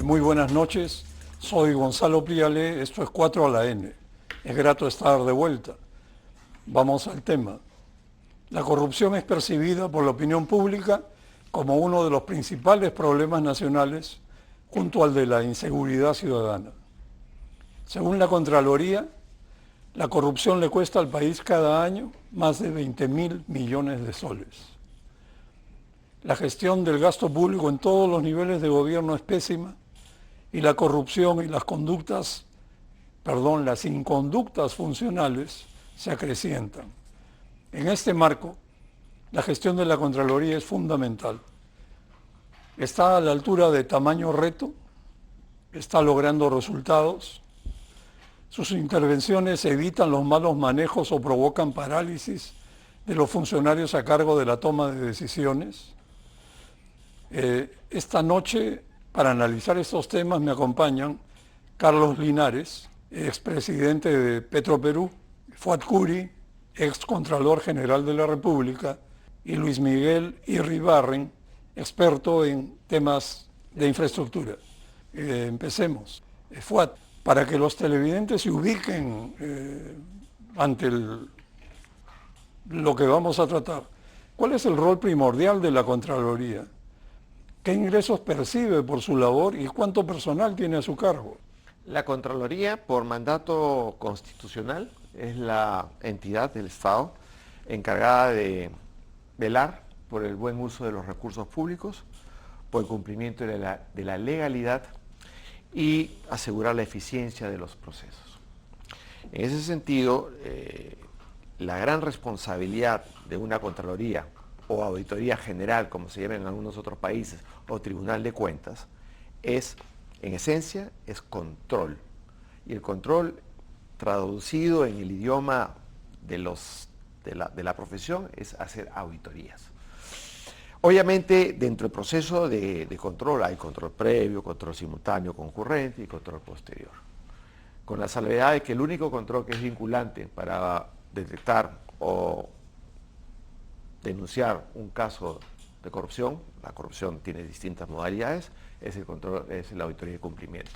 Muy buenas noches, soy Gonzalo Priale, esto es 4 a la N. Es grato estar de vuelta. Vamos al tema. La corrupción es percibida por la opinión pública como uno de los principales problemas nacionales junto al de la inseguridad ciudadana. Según la Contraloría, la corrupción le cuesta al país cada año más de 20.000 millones de soles. La gestión del gasto público en todos los niveles de gobierno es pésima y la corrupción y las inconductas funcionales se acrecientan. En este marco, la gestión de la Contraloría es fundamental. Está a la altura de tamaño reto, está logrando resultados, sus intervenciones evitan los malos manejos o provocan parálisis de los funcionarios a cargo de la toma de decisiones. Esta noche, para analizar estos temas, me acompañan Carlos Linares, expresidente de Petroperú, Fuad Curi, ex Contralor General de la República, y Luis Miguel Irribarren, experto en temas de infraestructura. Empecemos. Fuad, para que los televidentes se ubiquen ante lo que vamos a tratar, ¿cuál es el rol primordial de la Contraloría? ¿Qué ingresos percibe por su labor y cuánto personal tiene a su cargo? La Contraloría, por mandato constitucional, es la entidad del Estado encargada de velar por el buen uso de los recursos públicos, por el cumplimiento de la legalidad y asegurar la eficiencia de los procesos. En ese sentido, la gran responsabilidad de una Contraloría o Auditoría General, como se llama en algunos otros países, o Tribunal de Cuentas, es, en esencia, es control. Y el control, traducido en el idioma de la profesión, es hacer auditorías. Obviamente, dentro del proceso de control hay control previo, control simultáneo, concurrente y control posterior. Con la salvedad de que el único control que es vinculante para detectar o denunciar un caso de corrupción, la corrupción tiene distintas modalidades, es la auditoría de cumplimiento.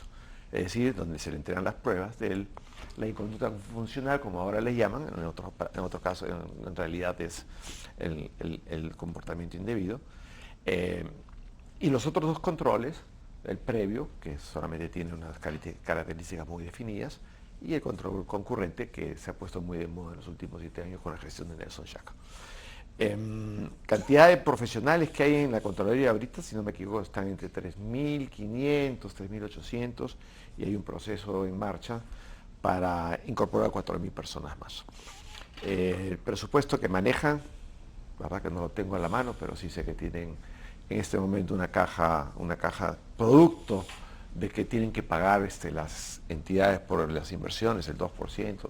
Es decir, donde se le entregan las pruebas de la inconducta funcional, como ahora le llaman, en otro caso en realidad es el comportamiento indebido. Y los otros dos controles, el previo, que solamente tiene unas características muy definidas, y el control concurrente, que se ha puesto muy de moda en los últimos 7 años con la gestión de Nelson Chacón. Cantidad de profesionales que hay en la Contraloría ahorita, si no me equivoco, están entre 3.500, 3.800 y hay un proceso en marcha para incorporar 4.000 personas más. El presupuesto que manejan, la verdad que no lo tengo a la mano, pero sí sé que tienen en este momento una caja producto de que tienen que pagar las entidades por las inversiones, el 2%,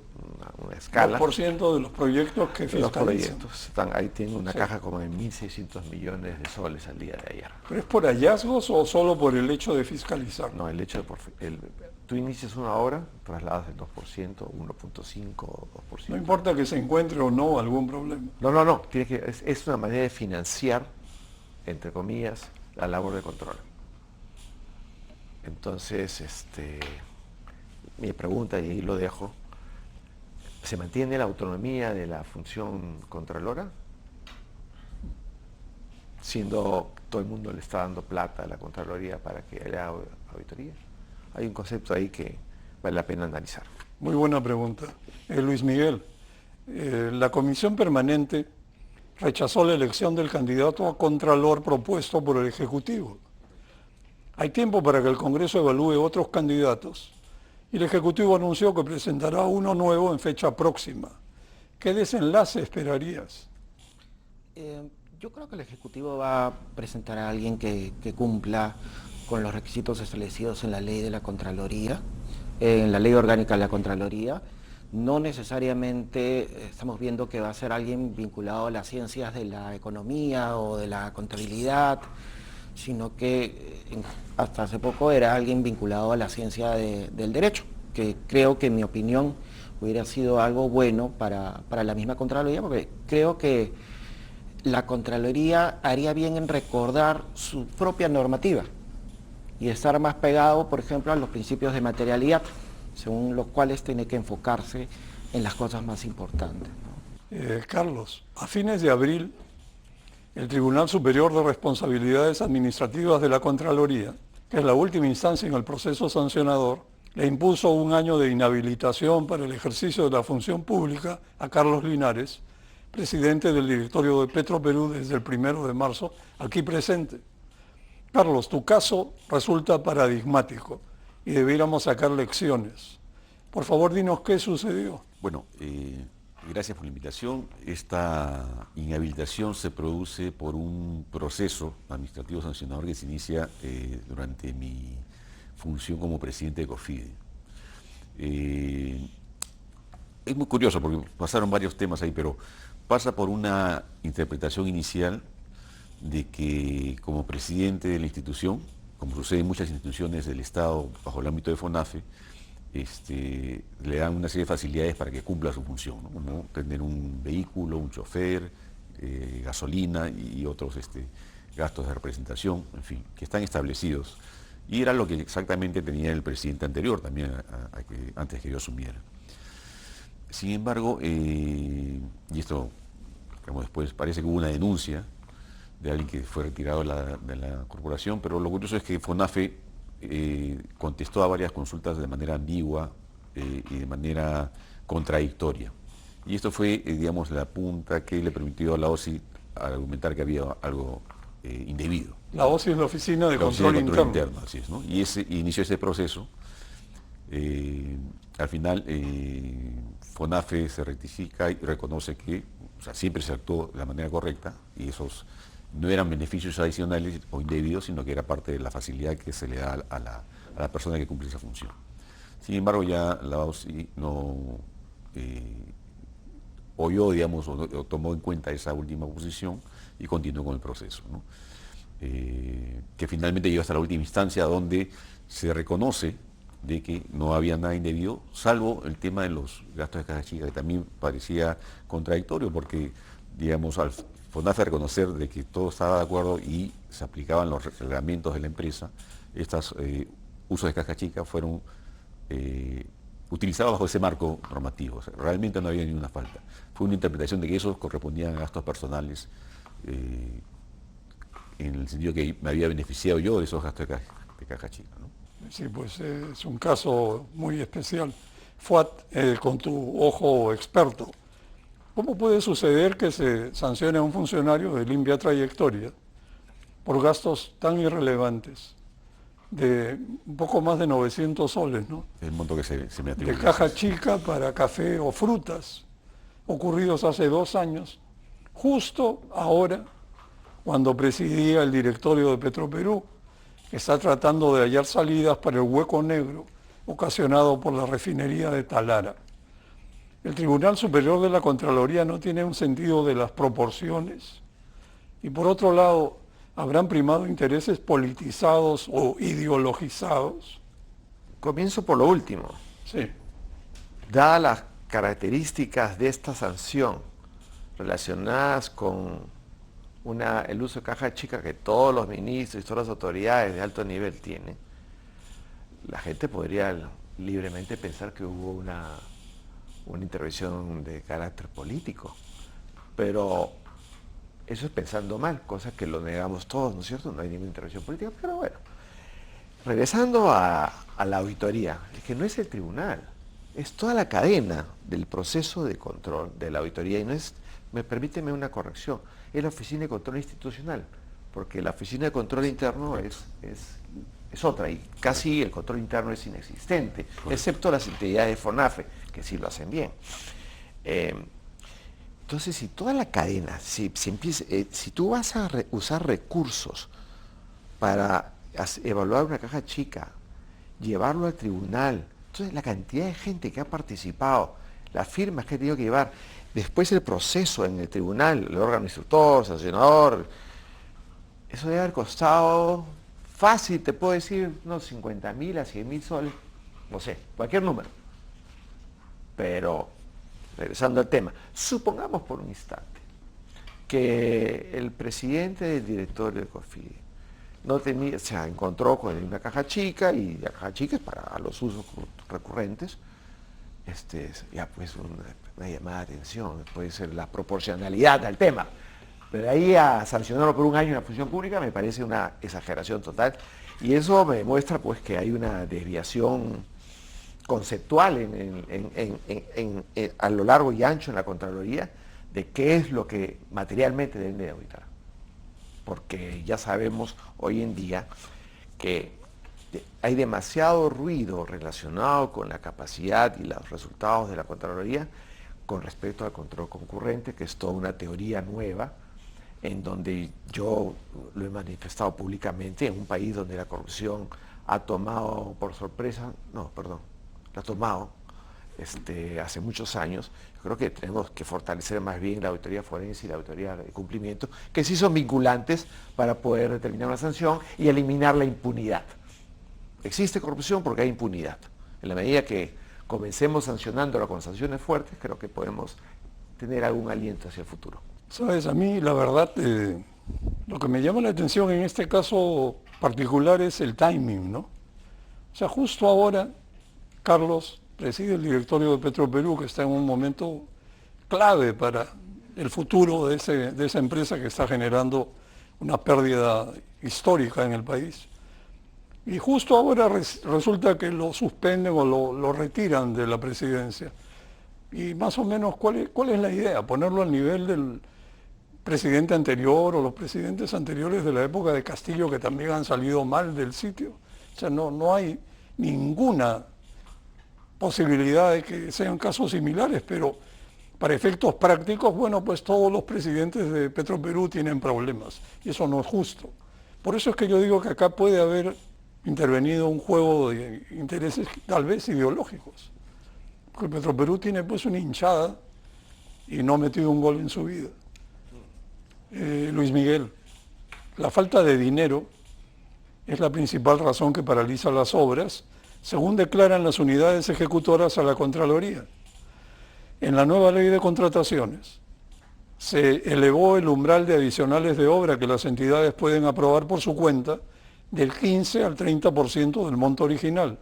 una escala. 2% de los proyectos que fiscalizan. Los proyectos, ahí tienen una caja como de 1.600 millones de soles al día de ayer. ¿Pero es por hallazgos o solo por el hecho de fiscalizar? No, el hecho de tú inicias una obra, trasladas el 2%, 1.5 o 2%. No importa que se encuentre o no algún problema. No, es una manera de financiar, entre comillas, la labor de control. Entonces, mi pregunta, y ahí lo dejo, ¿se mantiene la autonomía de la función contralora? Siendo todo el mundo le está dando plata a la Contraloría para que haya auditoría. Hay un concepto ahí que vale la pena analizar. Muy buena pregunta. Luis Miguel, la Comisión Permanente rechazó la elección del candidato a Contralor propuesto por el Ejecutivo. Hay tiempo para que el Congreso evalúe otros candidatos y el Ejecutivo anunció que presentará uno nuevo en fecha próxima. ¿Qué desenlace esperarías? Yo creo que el Ejecutivo va a presentar a alguien que cumpla con los requisitos establecidos en la ley de la Contraloría, en la ley orgánica de la Contraloría. No necesariamente estamos viendo que va a ser alguien vinculado a las ciencias de la economía o de la contabilidad, sino que hasta hace poco era alguien vinculado a la ciencia del derecho, que creo que en mi opinión hubiera sido algo bueno para la misma Contraloría, porque creo que la Contraloría haría bien en recordar su propia normativa, y estar más pegado, por ejemplo, a los principios de materialidad, según los cuales tiene que enfocarse en las cosas más importantes, ¿no? Carlos, a fines de abril, el Tribunal Superior de Responsabilidades Administrativas de la Contraloría, que es la última instancia en el proceso sancionador, le impuso 1 año de inhabilitación para el ejercicio de la función pública a Carlos Linares, presidente del directorio de Petroperú desde el 1 de marzo, aquí presente. Carlos, tu caso resulta paradigmático y debiéramos sacar lecciones. Por favor, dinos qué sucedió. Bueno, gracias por la invitación. Esta inhabilitación se produce por un proceso administrativo sancionador que se inicia durante mi función como presidente de COFIDE. Es muy curioso porque pasaron varios temas ahí, pero pasa por una interpretación inicial de que como presidente de la institución, como sucede en muchas instituciones del Estado bajo el ámbito de FONAFE, le dan una serie de facilidades para que cumpla su función, ¿no? Como tener un vehículo, un chofer, gasolina y otros gastos de representación, en fin, que están establecidos. Y era lo que exactamente tenía el presidente anterior también, antes que yo asumiera. Sin embargo, y esto, como después parece que hubo una denuncia de alguien que fue retirado de la corporación, pero lo curioso es que FONAFE contestó a varias consultas de manera ambigua y de manera contradictoria. Y esto fue, digamos, la punta que le permitió a la OSI argumentar que había algo indebido. La OSI es la Oficina de Control Interno. Así es, ¿no? Y inició ese proceso. Al final, FONAFE se rectifica y reconoce que, o sea, siempre se actuó de la manera correcta y esos no eran beneficios adicionales o indebidos, sino que era parte de la facilidad que se le da a la persona que cumple esa función. Sin embargo, ya la OSI no oyó, digamos, o tomó en cuenta esa última posición y continuó con el proceso, ¿no? Que finalmente llegó hasta la última instancia donde se reconoce de que no había nada indebido, salvo el tema de los gastos de caja chica, que también parecía contradictorio, porque, digamos, al FONAFE reconocer de que todo estaba de acuerdo y se aplicaban los reglamentos de la empresa, estos usos de caja chica fueron utilizados bajo ese marco normativo. O sea, realmente no había ninguna falta. Fue una interpretación de que esos correspondían a gastos personales, en el sentido que me había beneficiado yo de esos gastos de caja chica, ¿no? Sí, pues es un caso muy especial. Fuad, con tu ojo experto, ¿cómo puede suceder que se sancione a un funcionario de limpia trayectoria por gastos tan irrelevantes, de un poco más de 900 soles, ¿no? El monto que se me atribuye. De caja chica para café o frutas, ocurridos hace 2 años, justo ahora, cuando presidía el directorio de Petroperú, que está tratando de hallar salidas para el hueco negro ocasionado por la refinería de Talara. El Tribunal Superior de la Contraloría no tiene un sentido de las proporciones y, por otro lado, habrán primado intereses politizados o ideologizados. Comienzo por lo último. Sí. Dadas las características de esta sanción relacionadas con el uso de caja chica que todos los ministros y todas las autoridades de alto nivel tienen, la gente podría libremente pensar que hubo una intervención de carácter político. Pero eso es pensando mal, cosa que lo negamos todos, ¿no es cierto? No hay ninguna intervención política, pero bueno. Regresando a la auditoría, es que no es el tribunal, es toda la cadena del proceso de control de la auditoría, y no es, permíteme una corrección, es la Oficina de Control Institucional, porque la Oficina de Control Interno es otra, y casi el control interno es inexistente, excepto las entidades de FONAFE, que sí lo hacen bien. Entonces, si toda la cadena, si tú vas a usar recursos para evaluar una caja chica, llevarlo al tribunal, entonces la cantidad de gente que ha participado, las firmas que ha tenido que llevar, después el proceso en el tribunal, el órgano instructor, sancionador, eso debe haber costado fácil, te puedo decir, unos 50.000 a 100.000 soles, no sé, cualquier número. Pero, regresando al tema, supongamos por un instante que el presidente del directorio de COFIDE no tenía, se encontró con una caja chica y la caja chica es para los usos recurrentes. Ya pues una llamada de atención, puede ser la proporcionalidad al tema. Pero ahí a sancionarlo por un año en la función pública me parece una exageración total. Y eso me demuestra pues que hay una desviación conceptual a lo largo y ancho en la Contraloría de qué es lo que materialmente deben de auditar. Porque ya sabemos hoy en día que hay demasiado ruido relacionado con la capacidad y los resultados de la Contraloría con respecto al control concurrente, que es toda una teoría nueva, en donde yo lo he manifestado públicamente, en un país donde la corrupción ha tomado por sorpresa, la ha tomado hace muchos años. Yo creo que tenemos que fortalecer más bien la auditoría forense y la auditoría de cumplimiento, que sí son vinculantes para poder determinar una sanción y eliminar la impunidad. Existe corrupción porque hay impunidad. En la medida que comencemos sancionándola con sanciones fuertes, creo que podemos tener algún aliento hacia el futuro. Sabes, a mí la verdad, lo que me llama la atención en este caso particular es el timing, ¿no? O sea, justo ahora, Carlos preside el directorio de Petroperú, que está en un momento clave para el futuro de esa empresa que está generando una pérdida histórica en el país. Y justo ahora resulta que lo suspenden o lo retiran de la presidencia. Y más o menos, ¿cuál es la idea? Ponerlo al nivel del presidente anterior o los presidentes anteriores de la época de Castillo, que también han salido mal del sitio. O sea, no hay ninguna posibilidad de que sean casos similares, pero para efectos prácticos, bueno, pues todos los presidentes de Petroperú tienen problemas y eso no es justo. Por eso es que yo digo que acá puede haber intervenido un juego de intereses tal vez ideológicos. Porque Petroperú tiene pues una hinchada y no ha metido un gol en su vida. Luis Miguel, la falta de dinero es la principal razón que paraliza las obras, según declaran las unidades ejecutoras a la Contraloría. En la nueva ley de contrataciones se elevó el umbral de adicionales de obra que las entidades pueden aprobar por su cuenta del 15 al 30% del monto original.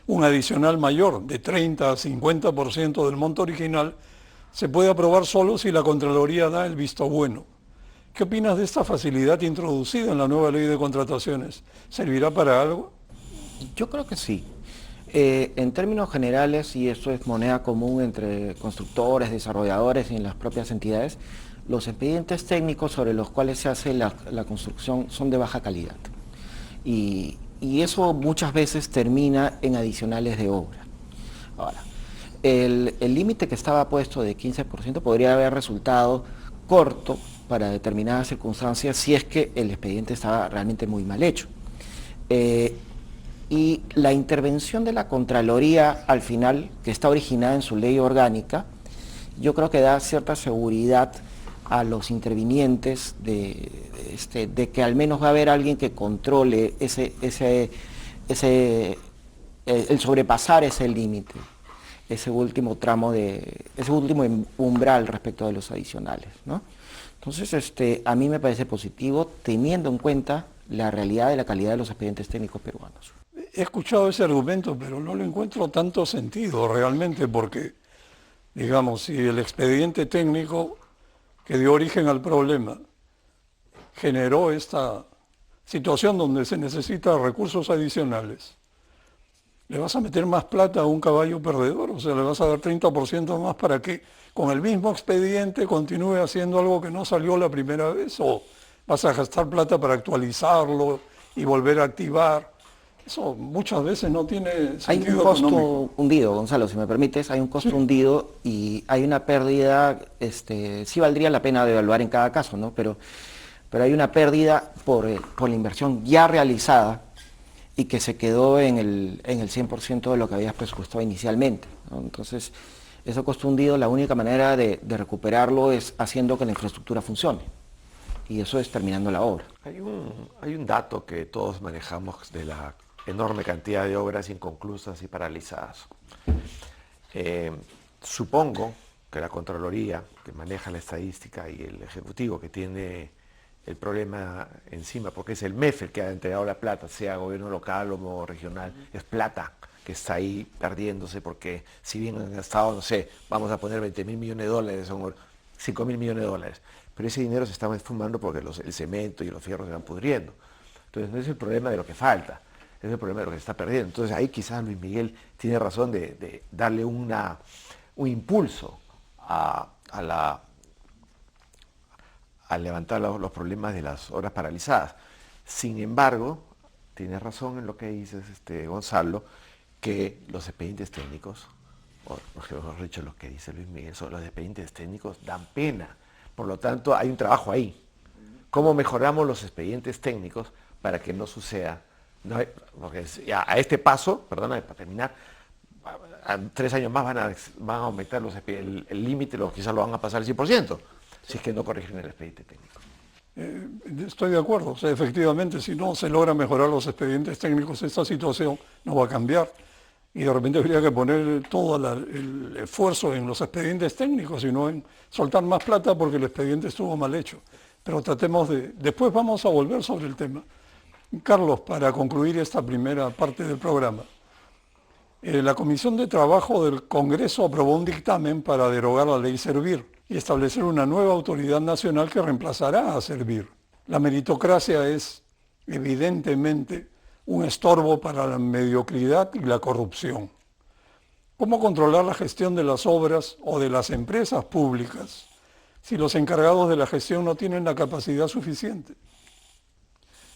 Un adicional mayor de 30 a 50% del monto original se puede aprobar solo si la Contraloría da el visto bueno. ¿Qué opinas de esta facilidad introducida en la nueva ley de contrataciones? ¿Servirá para algo? Yo creo que sí. En términos generales, y eso es moneda común entre constructores, desarrolladores y en las propias entidades, los expedientes técnicos sobre los cuales se hace la construcción son de baja calidad. Y eso muchas veces termina en adicionales de obra. Ahora, el límite que estaba puesto de 15% podría haber resultado corto para determinadas circunstancias si es que el expediente estaba realmente muy mal hecho. Y la intervención de la Contraloría al final, que está originada en su ley orgánica, yo creo que da cierta seguridad a los intervinientes de que al menos va a haber alguien que controle el sobrepasar ese límite, ese último umbral respecto de los adicionales, ¿no? Entonces, a mí me parece positivo teniendo en cuenta la realidad de la calidad de los expedientes técnicos peruanos. He escuchado ese argumento, pero no le encuentro tanto sentido realmente, porque, digamos, si el expediente técnico que dio origen al problema generó esta situación donde se necesitan recursos adicionales, ¿le vas a meter más plata a un caballo perdedor? O sea, ¿le vas a dar 30% más para que con el mismo expediente continúe haciendo algo que no salió la primera vez? ¿O vas a gastar plata para actualizarlo y volver a activar? Eso muchas veces no tiene sentido. Hay un costo económico hundido, Gonzalo, si me permites, hay un costo hundido y hay una pérdida, sí valdría la pena de evaluar en cada caso, ¿no? Pero hay una pérdida por la inversión ya realizada y que se quedó en el 100% de lo que habías presupuestado inicialmente, ¿no? Entonces, ese costo hundido, la única manera de recuperarlo es haciendo que la infraestructura funcione. Y eso es terminando la obra. Hay un dato que todos manejamos de la enorme cantidad de obras inconclusas y paralizadas. Supongo que la Contraloría, que maneja la estadística, y el Ejecutivo, que tiene el problema encima, porque es el MEF el que ha entregado la plata, sea gobierno local o regional, es plata que está ahí perdiéndose, porque si bien han gastado, no sé, vamos a poner 20.000 millones de dólares, son 5.000 millones de dólares, pero ese dinero se está esfumando porque el cemento y los fierros se van pudriendo. Entonces no es el problema de lo que falta, es el problema de lo que se está perdiendo. Entonces ahí quizás Luis Miguel tiene razón de darle un impulso a levantar los problemas de las obras paralizadas. Sin embargo, tiene razón en lo que dices, Gonzalo, que los expedientes técnicos, o mejor dicho, lo que dice Luis Miguel, los expedientes técnicos dan pena. Por lo tanto, hay un trabajo ahí. ¿Cómo mejoramos los expedientes técnicos para que no suceda? No, porque ya a este paso, perdona, para terminar, a 3 años más van a aumentar el límite, quizás lo van a pasar al 100%, si es que no corrigen el expediente técnico. Estoy de acuerdo, o sea, efectivamente, si no se logra mejorar los expedientes técnicos, esta situación no va a cambiar. Y de repente habría que poner todo el esfuerzo en los expedientes técnicos y no en soltar más plata porque el expediente estuvo mal hecho. Pero tratemos después vamos a volver sobre el tema. Carlos, para concluir esta primera parte del programa, la Comisión de Trabajo del Congreso aprobó un dictamen para derogar la ley Servir y establecer una nueva autoridad nacional que reemplazará a Servir. La meritocracia es evidentemente un estorbo para la mediocridad y la corrupción. ¿Cómo controlar la gestión de las obras o de las empresas públicas si los encargados de la gestión no tienen la capacidad suficiente?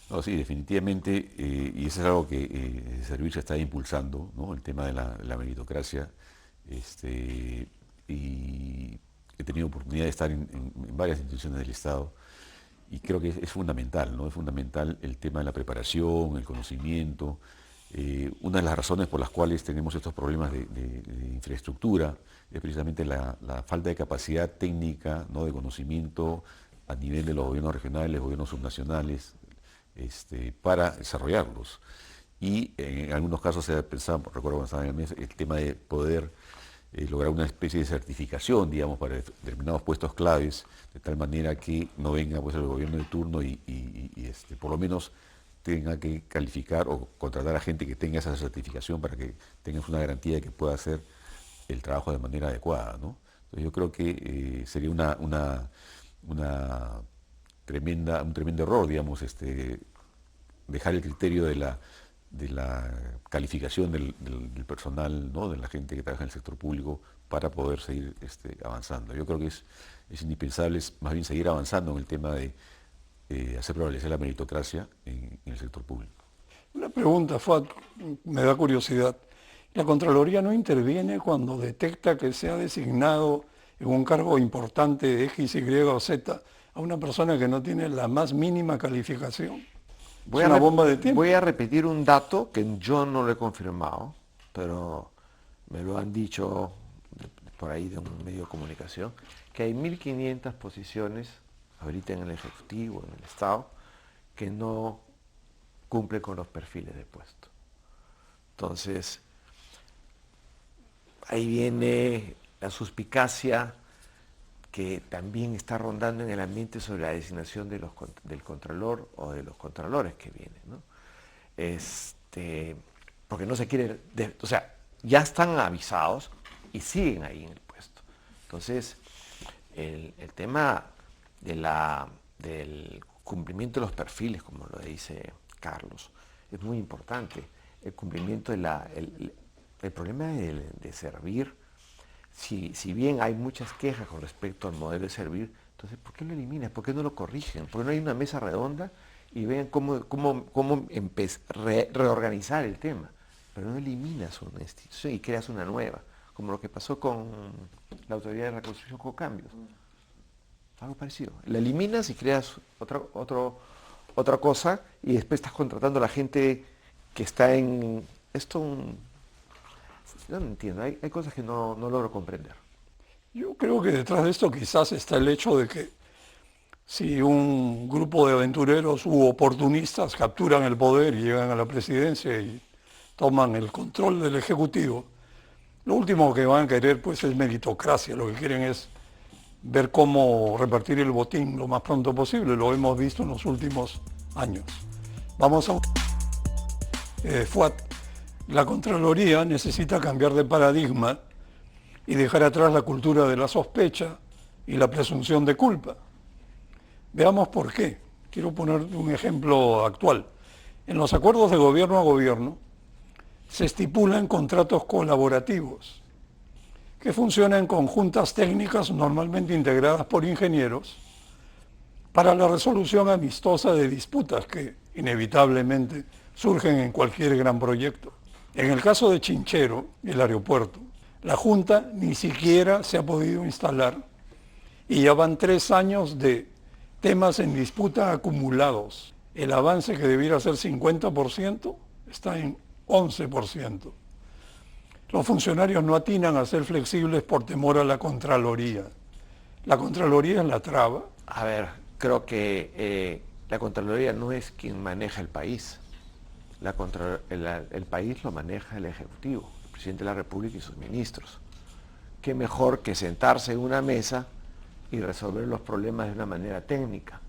No, sí, definitivamente, y eso es algo que Servir se está impulsando, ¿no? El tema de la meritocracia, y he tenido oportunidad de estar en varias instituciones del Estado, y creo que es fundamental, ¿no? Es fundamental el tema de la preparación, el conocimiento. Una de las razones por las cuales tenemos estos problemas de infraestructura es precisamente la falta de capacidad técnica, ¿no? De conocimiento a nivel de los gobiernos regionales, gobiernos subnacionales, para desarrollarlos. Y en algunos casos se ha pensado, recuerdo cuando estaba en el MES, el tema de poder lograr una especie de certificación, digamos, para determinados puestos claves, de tal manera que no venga pues el gobierno de turno y por lo menos tenga que calificar o contratar a gente que tenga esa certificación para que tengas una garantía de que pueda hacer el trabajo de manera adecuada, ¿no? Entonces yo creo que sería un tremendo error, digamos, dejar el criterio de la calificación del personal, ¿no? De la gente que trabaja en el sector público para poder seguir avanzando. Yo creo que es indispensable más bien seguir avanzando en el tema de hacer prevalecer la meritocracia en el sector público. Una pregunta, Fuad, me da curiosidad. ¿La Contraloría no interviene cuando detecta que se ha designado en un cargo importante X, Y o Z a una persona que no tiene la más mínima calificación? Es una bomba de tiempo. Voy a repetir un dato que yo no lo he confirmado, pero me lo han dicho por ahí de un medio de comunicación, que hay 1.500 posiciones ahorita en el Ejecutivo, en el Estado, que no cumplen con los perfiles de puesto. Entonces, ahí viene la suspicacia que también está rondando en el ambiente sobre la designación del Contralor o de los Contralores que vienen, ¿no? Porque no se quiere, o sea, ya están avisados y siguen ahí en el puesto. Entonces, el tema del cumplimiento de los perfiles, como lo dice Carlos, es muy importante. El cumplimiento el problema de Servir. Si bien hay muchas quejas con respecto al modelo de Servir, entonces ¿por qué lo eliminan? ¿Por qué no lo corrigen? ¿Por qué no hay una mesa redonda y vean cómo reorganizar el tema? Pero no eliminas una institución y creas una nueva, como lo que pasó con la Autoridad de Reconstrucción con Cambios. Algo parecido. La eliminas y creas otra cosa y después estás contratando a la gente que está en esto. Yo no entiendo, hay cosas que no logro comprender. Yo creo que detrás de esto quizás está el hecho de que si un grupo de aventureros u oportunistas capturan el poder y llegan a la presidencia y toman el control del Ejecutivo, lo último que van a querer pues es meritocracia, lo que quieren es ver cómo repartir el botín lo más pronto posible. Lo hemos visto en los últimos años. Vamos a... FUAT. La Contraloría necesita cambiar de paradigma y dejar atrás la cultura de la sospecha y la presunción de culpa. Veamos por qué. Quiero poner un ejemplo actual. En los acuerdos de gobierno a gobierno se estipulan contratos colaborativos que funcionan con juntas técnicas normalmente integradas por ingenieros para la resolución amistosa de disputas que inevitablemente surgen en cualquier gran proyecto. En el caso de Chinchero, el aeropuerto, la Junta ni siquiera se ha podido instalar y ya van 3 años de temas en disputa acumulados. El avance que debiera ser 50% está en 11%. Los funcionarios no atinan a ser flexibles por temor a la Contraloría. La Contraloría es la traba. A ver, creo que la Contraloría no es quien maneja el país. El país lo maneja el Ejecutivo, el Presidente de la República y sus ministros. ¿Qué mejor que sentarse en una mesa y resolver los problemas de una manera técnica,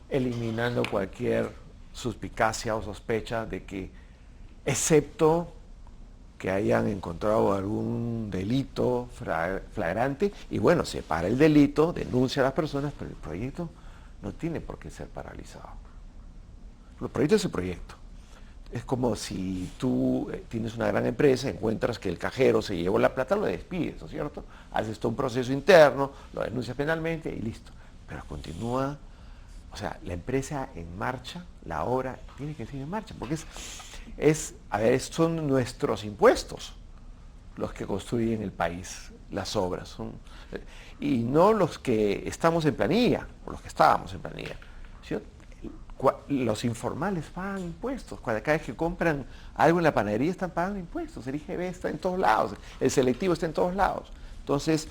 eliminando cualquier suspicacia o sospecha de que, excepto que hayan encontrado algún delito flagrante, y bueno, se para el delito, denuncia a las personas, pero el proyecto no tiene por qué ser paralizado. El proyecto es el proyecto. Es como si tú tienes una gran empresa, encuentras que el cajero se llevó la plata, lo despides, ¿no es cierto? Haces todo un proceso interno, lo denuncias penalmente y listo. Pero continúa, o sea, la empresa en marcha, la obra tiene que seguir en marcha, porque son nuestros impuestos los que construyen el país, las obras, y no los que estamos en planilla, o los que estábamos en planilla. ¿Sí? Los informales pagan impuestos. Cada vez que compran algo en la panadería están pagando impuestos. El IGB está en todos lados, el selectivo está en todos lados. Entonces,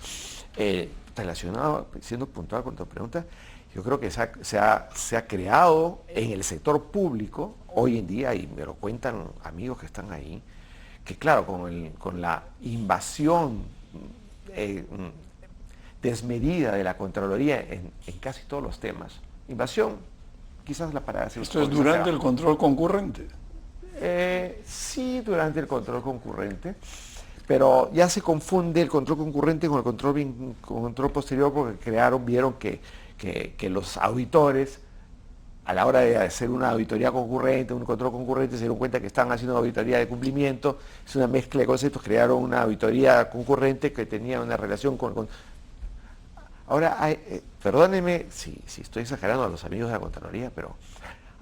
relacionado, siendo puntual con tu pregunta, yo creo que se ha creado en el sector público hoy en día, y me lo cuentan amigos que están ahí, que claro, con la invasión desmedida de la Contraloría en casi todos los temas, invasión, quizás la palabra... ¿Esto es durante el control concurrente? Sí, durante el control concurrente, pero ya se confunde el control concurrente con el control posterior, porque vieron que los auditores, a la hora de hacer una auditoría concurrente, un control concurrente, se dieron cuenta que estaban haciendo una auditoría de cumplimiento. Es una mezcla de conceptos, crearon una auditoría concurrente que tenía una relación con... Ahora, perdónenme si estoy exagerando a los amigos de la Contraloría, pero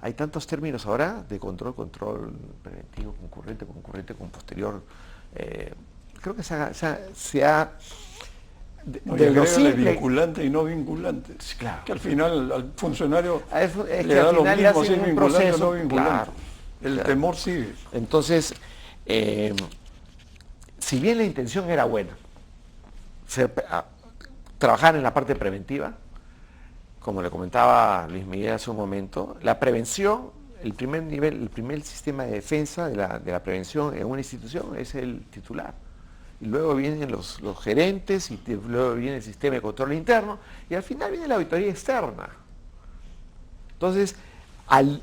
hay tantos términos ahora de control preventivo, concurrente con posterior. Creo que se ha de lo simple, vinculante y no vinculante. Claro. Que al final al funcionario le da lo mismo si es vinculante o no vinculante. Claro, el temor sigue. Entonces, si bien la intención era buena, trabajar en la parte preventiva, como le comentaba Luis Miguel hace un momento, la prevención, el primer sistema de defensa de la prevención en una institución es el titular. Y luego vienen los gerentes, y luego viene el sistema de control interno, y al final viene la auditoría externa. Entonces, al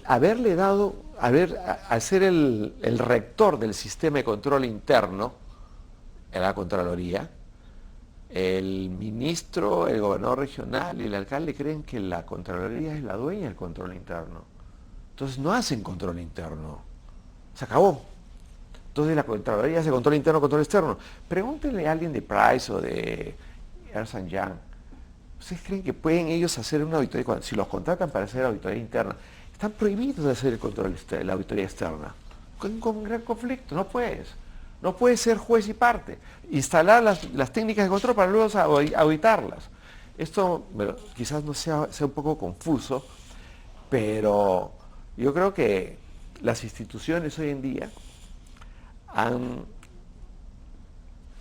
ser el rector del sistema de control interno, en la Contraloría, el ministro, el gobernador regional y el alcalde creen que la Contraloría es la dueña del control interno. Entonces no hacen control interno. Se acabó. Entonces la Contraloría hace control interno, control externo. Pregúntenle a alguien de Price o de Ernst & Young. ¿Ustedes creen que pueden ellos hacer una auditoría? Si los contratan para hacer auditoría interna, están prohibidos de hacer el control, la auditoría externa. Con gran conflicto, no puedes. No puedes ser juez y parte. Instalar las técnicas de control para luego auditarlas. Esto quizás no sea un poco confuso, pero yo creo que las instituciones hoy en día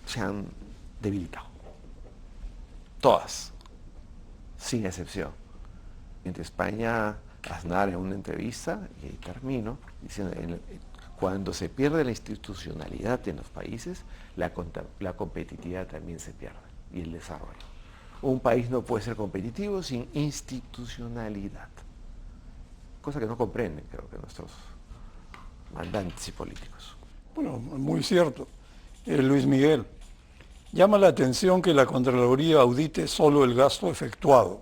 se han debilitado. Todas, sin excepción. En España, Aznar en una entrevista, y ahí termino, diciendo, cuando se pierde la institucionalidad en los países, la competitividad también se pierde, y el desarrollo. Un país no puede ser competitivo sin institucionalidad. Cosa que no comprenden, creo que nuestros mandantes y políticos. Bueno, muy cierto. Luis Miguel, llama la atención que la Contraloría audite solo el gasto efectuado.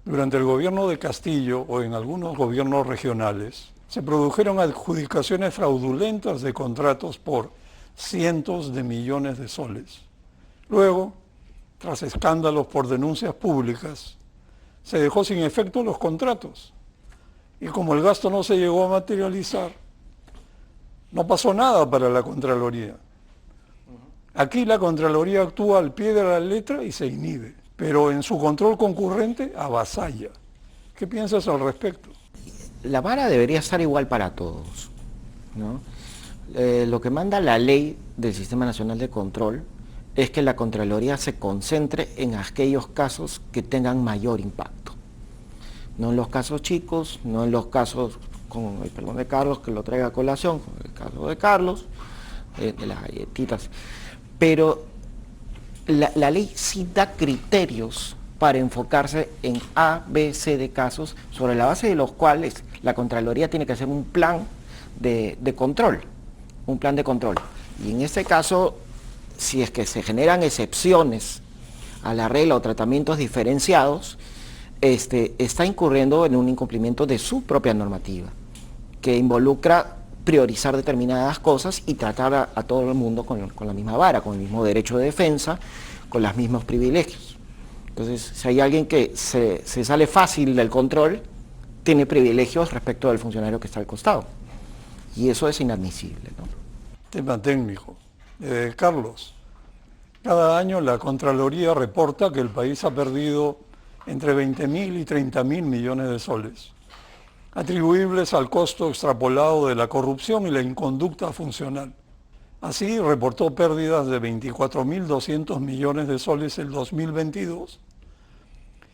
Durante el gobierno de Castillo o en algunos gobiernos regionales, se produjeron adjudicaciones fraudulentas de contratos por cientos de millones de soles. Luego, tras escándalos por denuncias públicas, se dejó sin efecto los contratos. Y como el gasto no se llegó a materializar, no pasó nada para la Contraloría. Aquí la Contraloría actúa al pie de la letra y se inhibe, pero en su control concurrente avasalla. ¿Qué piensas al respecto? La vara debería estar igual para todos, ¿no? Lo que manda la ley del Sistema Nacional de Control es que la Contraloría se concentre en aquellos casos que tengan mayor impacto. No en los casos chicos, no en los casos, con el perdón de Carlos, que lo traiga a colación, con el caso de Carlos, de las galletitas. Pero la ley sí da criterios para enfocarse en A, B, C de casos, sobre la base de los cuales la Contraloría tiene que hacer un plan de control, un plan de control. Y en este caso, si es que se generan excepciones a la regla o tratamientos diferenciados, está incurriendo en un incumplimiento de su propia normativa, que involucra priorizar determinadas cosas y tratar a todo el mundo con la misma vara, con el mismo derecho de defensa, con los mismos privilegios. Entonces, si hay alguien que se sale fácil del control, tiene privilegios respecto del funcionario que está al costado. Y eso es inadmisible, ¿no? Tema técnico. Carlos, cada año la Contraloría reporta que el país ha perdido entre 20.000 y 30.000 millones de soles, atribuibles al costo extrapolado de la corrupción y la inconducta funcional. Así, reportó pérdidas de 24.200 millones de soles el 2022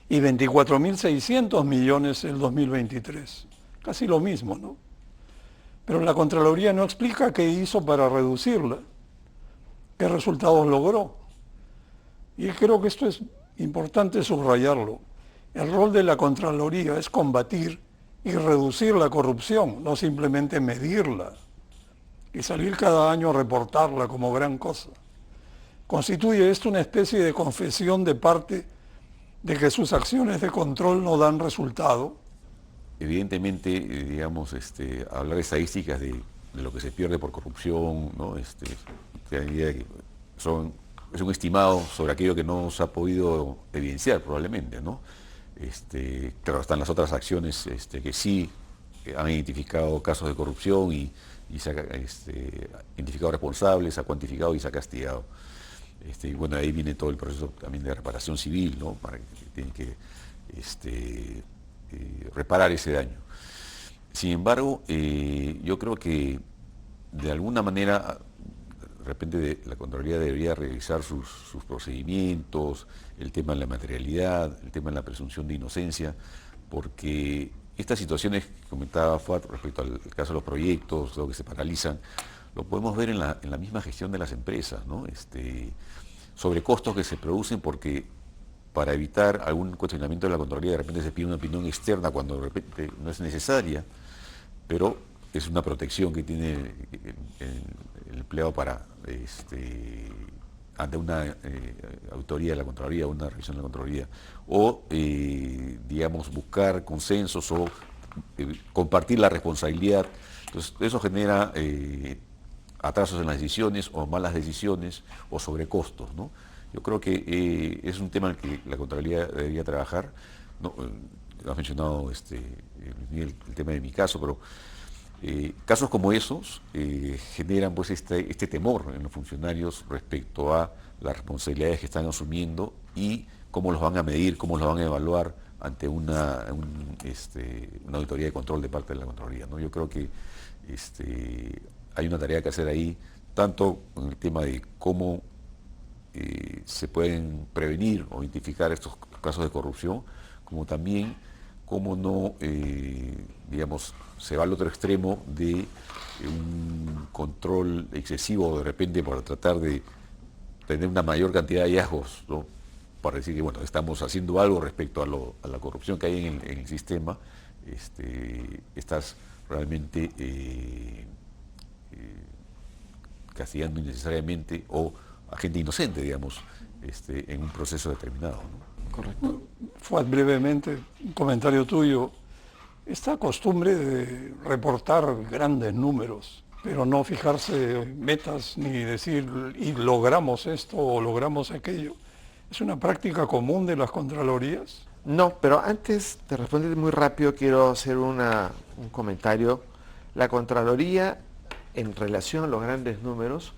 y 24.600 millones el 2023. Casi lo mismo, ¿no? Pero la Contraloría no explica qué hizo para reducirla, qué resultados logró. Y creo que esto es importante subrayarlo. El rol de la Contraloría es combatir y reducir la corrupción, no simplemente medirla y salir cada año a reportarla como gran cosa. ¿Constituye esto una especie de confesión de parte de que sus acciones de control no dan resultado? Evidentemente, digamos, hablar de estadísticas de lo que se pierde por corrupción, ¿no? Te da la idea de que es un estimado sobre aquello que no se ha podido evidenciar probablemente, ¿no? Claro, están las otras acciones que sí han identificado casos de corrupción y se ha identificado responsables, se ha cuantificado y se ha castigado. Y bueno, ahí viene todo el proceso también de reparación civil, ¿no? Para que tienen que reparar ese daño. Sin embargo, yo creo que de alguna manera, de repente la Contraloría debería revisar sus procedimientos, el tema de la materialidad, el tema de la presunción de inocencia, porque estas situaciones que comentaba Fuad respecto al caso de los proyectos, lo que se paralizan, lo podemos ver en la misma gestión de las empresas, ¿no? Sobrecostos que se producen porque para evitar algún cuestionamiento de la Contraloría de repente se pide una opinión externa cuando de repente no es necesaria, pero es una protección que tiene el empleado para ante una auditoría de la Contraloría, una revisión de la Contraloría, o digamos buscar consensos o compartir la responsabilidad. Entonces eso genera atrasos en las decisiones o malas decisiones o sobrecostos, ¿no? Yo creo que es un tema en el que la Contraloría debería trabajar. No, has mencionado el tema de mi caso, pero casos como esos generan pues este temor en los funcionarios respecto a las responsabilidades que están asumiendo y cómo los van a medir, cómo los van a evaluar ante una auditoría de control de parte de la Contraloría, ¿no? Yo creo que hay una tarea que hacer ahí, tanto en el tema de cómo se pueden prevenir o identificar estos casos de corrupción, como también cómo no, digamos, se va al otro extremo de un control excesivo de repente para tratar de tener una mayor cantidad de hallazgos, ¿no? para decir que bueno, estamos haciendo algo respecto a la corrupción que hay en el sistema, estás realmente castigando innecesariamente o a gente inocente, digamos, en un proceso determinado, ¿no? Correcto. Fuad, brevemente, un comentario tuyo. Esta costumbre de reportar grandes números, pero no fijarse metas ni decir y logramos esto o logramos aquello, ¿es una práctica común de las contralorías? No, pero antes de responder muy rápido quiero hacer un comentario. La Contraloría, en relación a los grandes números,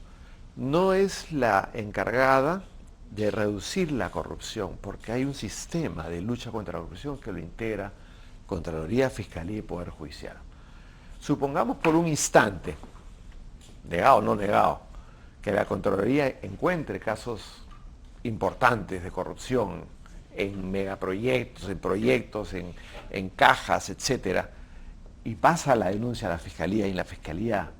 no es la encargada de reducir la corrupción, porque hay un sistema de lucha contra la corrupción que lo integra Contraloría, Fiscalía y Poder Judicial. Supongamos por un instante, negado o no negado, que la Contraloría encuentre casos importantes de corrupción en megaproyectos, en proyectos, en cajas, etcétera, y pasa la denuncia a la Fiscalía y la Fiscalía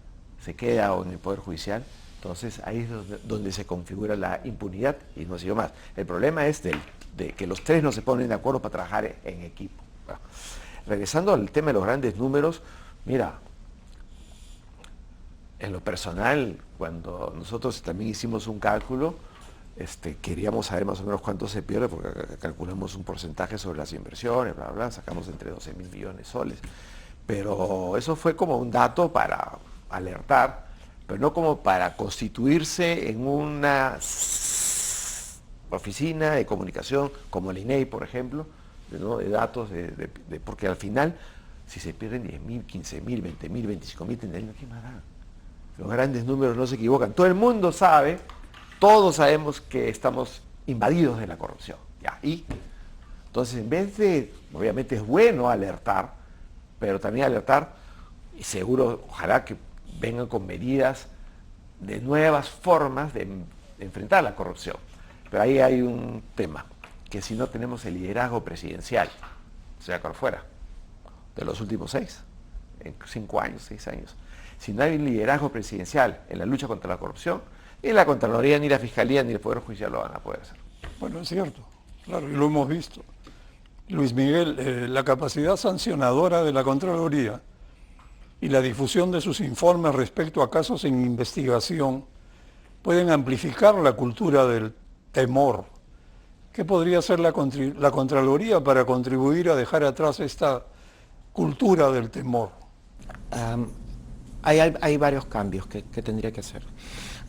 se queda o en el Poder Judicial, entonces ahí es donde se configura la impunidad y no ha sido más. El problema es de que los tres no se ponen de acuerdo para trabajar en equipo. Bueno, regresando al tema de los grandes números, mira, en lo personal, cuando nosotros también hicimos un cálculo, queríamos saber más o menos cuánto se pierde, porque calculamos un porcentaje sobre las inversiones, bla, bla, sacamos entre 12.000 millones de soles. Pero eso fue como un dato para alertar, pero no como para constituirse en una oficina de comunicación como el INEI, por ejemplo, ¿no? De datos, porque al final, si se pierden 10.000, 15.000, 20.000, 25.000, tendrían que matar. Los grandes números no se equivocan. Todo el mundo sabe, todos sabemos que estamos invadidos de la corrupción. ¿Ya? Y entonces, en vez de, obviamente es bueno alertar, pero también alertar, y seguro, ojalá que vengan con medidas de nuevas formas de enfrentar la corrupción. Pero ahí hay un tema, que si no tenemos el liderazgo presidencial, sea por fuera, de los últimos 6 años, 6 años, si no hay un liderazgo presidencial en la lucha contra la corrupción, ni la Contraloría, ni la Fiscalía, ni el Poder Judicial lo van a poder hacer. Bueno, es cierto, claro, y lo hemos visto. Luis Miguel, la capacidad sancionadora de la Contraloría y la difusión de sus informes respecto a casos en investigación pueden amplificar la cultura del temor. ¿Qué podría hacer la Contraloría para contribuir a dejar atrás esta cultura del temor? Hay varios cambios que tendría que hacer.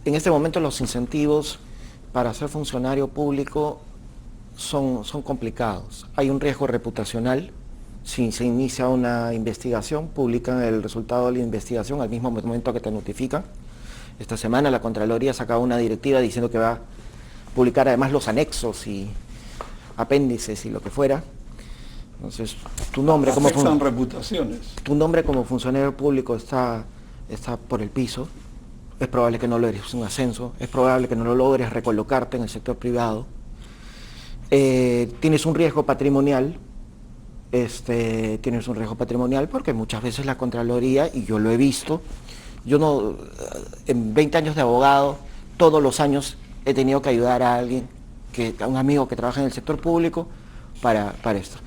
En este momento los incentivos para ser funcionario público son complicados. Hay un riesgo reputacional. Si se inicia una investigación, publican el resultado de la investigación al mismo momento que te notifican. Esta semana la Contraloría sacaba una directiva diciendo que va a publicar además los anexos y apéndices y lo que fuera. Entonces, tu nombre como reputaciones. Tu nombre como funcionario público está por el piso. Es probable que no logres un ascenso, es probable que no lo logres recolocarte en el sector privado. Tienes un riesgo patrimonial. Tienes un riesgo patrimonial porque muchas veces la Contraloría, y yo lo he visto, yo no, en 20 años de abogado, todos los años he tenido que ayudar a alguien, a un amigo que trabaja en el sector público para esto.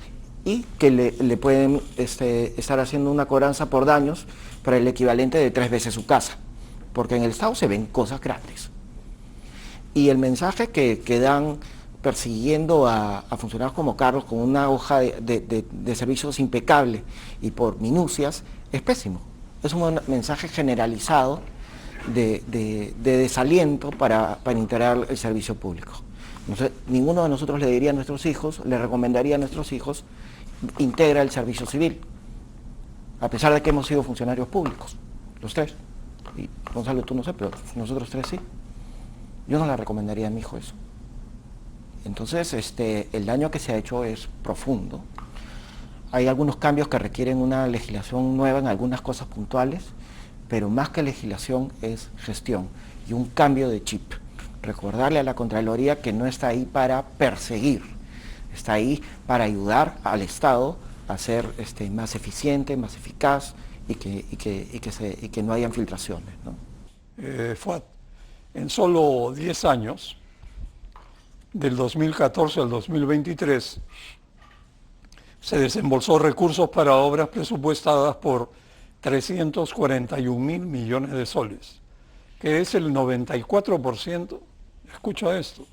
Y que le pueden estar haciendo una cobranza por daños para el equivalente de 3 veces su casa, porque en el Estado se ven cosas grandes. Y el mensaje que dan persiguiendo a funcionarios como Carlos con una hoja de servicios impecable y por minucias es pésimo. Es un mensaje generalizado de desaliento para integrar el servicio público. Entonces, ninguno de nosotros le diría a nuestros hijos, le recomendaría a nuestros hijos, integra el servicio civil, a pesar de que hemos sido funcionarios públicos, los 3. Y Gonzalo, tú no sé, pero nosotros 3 sí. Yo no le recomendaría a mi hijo eso. Entonces, el daño que se ha hecho es profundo. Hay algunos cambios que requieren una legislación nueva en algunas cosas puntuales, pero más que legislación es gestión y un cambio de chip. Recordarle a la Contraloría que no está ahí para perseguir, está ahí para ayudar al Estado a ser más eficiente, más eficaz y que no haya filtraciones, ¿no? Fuad, en solo 10 años, del 2014 al 2023, se desembolsó recursos para obras presupuestadas por 341.000 millones de soles, que es el 94%, escucha esto,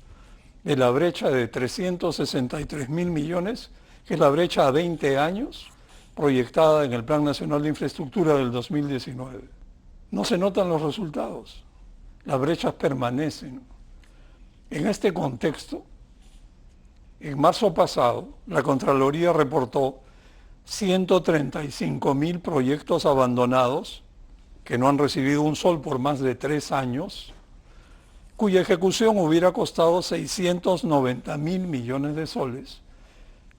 de la brecha de 363.000 millones, que es la brecha a 20 años proyectada en el Plan Nacional de Infraestructura del 2019. No se notan los resultados, las brechas permanecen. En este contexto, en marzo pasado, la Contraloría reportó 135.000 proyectos abandonados que no han recibido un sol por más de 3 años, cuya ejecución hubiera costado 690.000 millones de soles,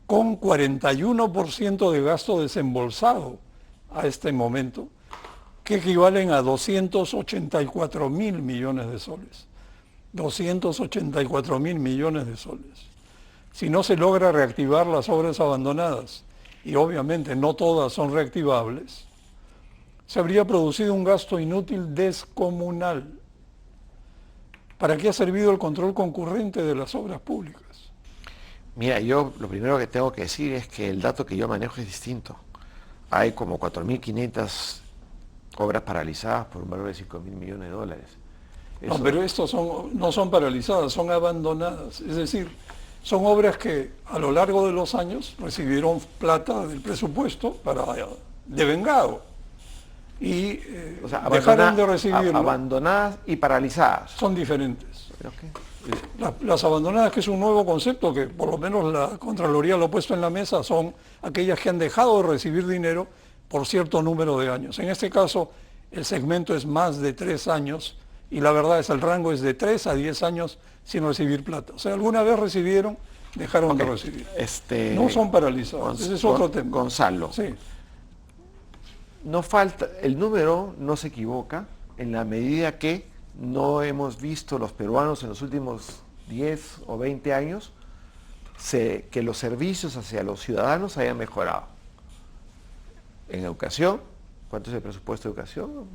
con 41% de gasto desembolsado a este momento, que equivalen a 284.000 millones de soles. 284.000 millones de soles. Si no se logra reactivar las obras abandonadas, y obviamente no todas son reactivables, se habría producido un gasto inútil descomunal. ¿Para qué ha servido el control concurrente de las obras públicas? Mira, yo lo primero que tengo que decir es que el dato que yo manejo es distinto. Hay como 4.500 obras paralizadas por un valor de 5.000 millones de dólares. No, pero estos no son paralizadas, son abandonadas. Es decir, son obras que a lo largo de los años recibieron plata del presupuesto para devengado y O sea, dejaron de recibirlo. abandonadas y paralizadas. Son diferentes. Okay. Las abandonadas, que es un nuevo concepto que por lo menos la Contraloría lo ha puesto en la mesa, son aquellas que han dejado de recibir dinero por cierto número de años. En este caso, el segmento es más de 3 años y la verdad es el rango es de 3 a 10 años sin recibir plata. O sea, alguna vez recibieron, dejaron de recibir. No son paralizados, ese es otro tema. Gonzalo, sí. No falta, el número no se equivoca en la medida que no hemos visto los peruanos en los últimos 10 o 20 años que los servicios hacia los ciudadanos hayan mejorado. En educación, ¿cuánto es el presupuesto de educación?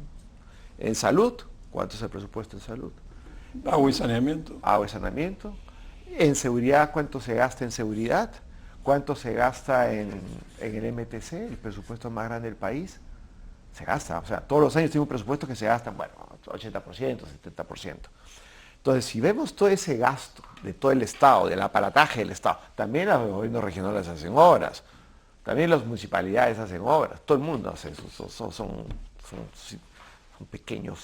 En salud, ¿cuánto es el presupuesto en salud? Agua y saneamiento. Agua y saneamiento. En seguridad, ¿cuánto se gasta en seguridad? ¿Cuánto se gasta en el MTC, el presupuesto más grande del país? Se gasta, o sea, todos los años tiene un presupuesto que se gasta, bueno, 80%, 70%. Entonces, si vemos todo ese gasto de todo el Estado, del aparataje del Estado, también los gobiernos regionales hacen obras, también las municipalidades hacen obras, todo el mundo hace eso, son pequeños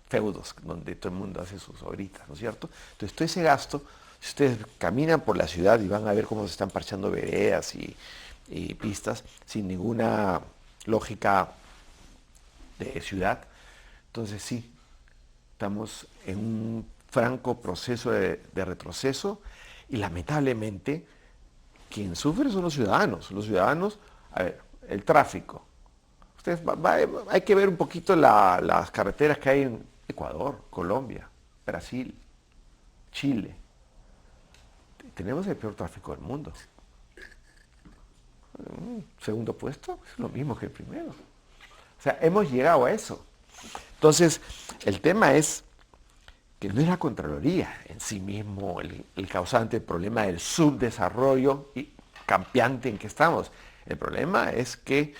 feudos donde todo el mundo hace sus obritas, ¿no es cierto? Entonces, todo ese gasto, si ustedes caminan por la ciudad y van a ver cómo se están parchando veredas y pistas sin ninguna lógica de ciudad, entonces sí, estamos en un franco proceso de retroceso y lamentablemente quien sufre son los ciudadanos. Los ciudadanos, a ver, el tráfico. Ustedes hay que ver un poquito las carreteras que hay en Ecuador, Colombia, Brasil, Chile. Tenemos el peor tráfico del mundo. Segundo puesto es lo mismo que el primero. O sea, hemos llegado a eso. Entonces, el tema es que no es la Contraloría en sí mismo el causante del problema del subdesarrollo y campeante en que estamos. El problema es que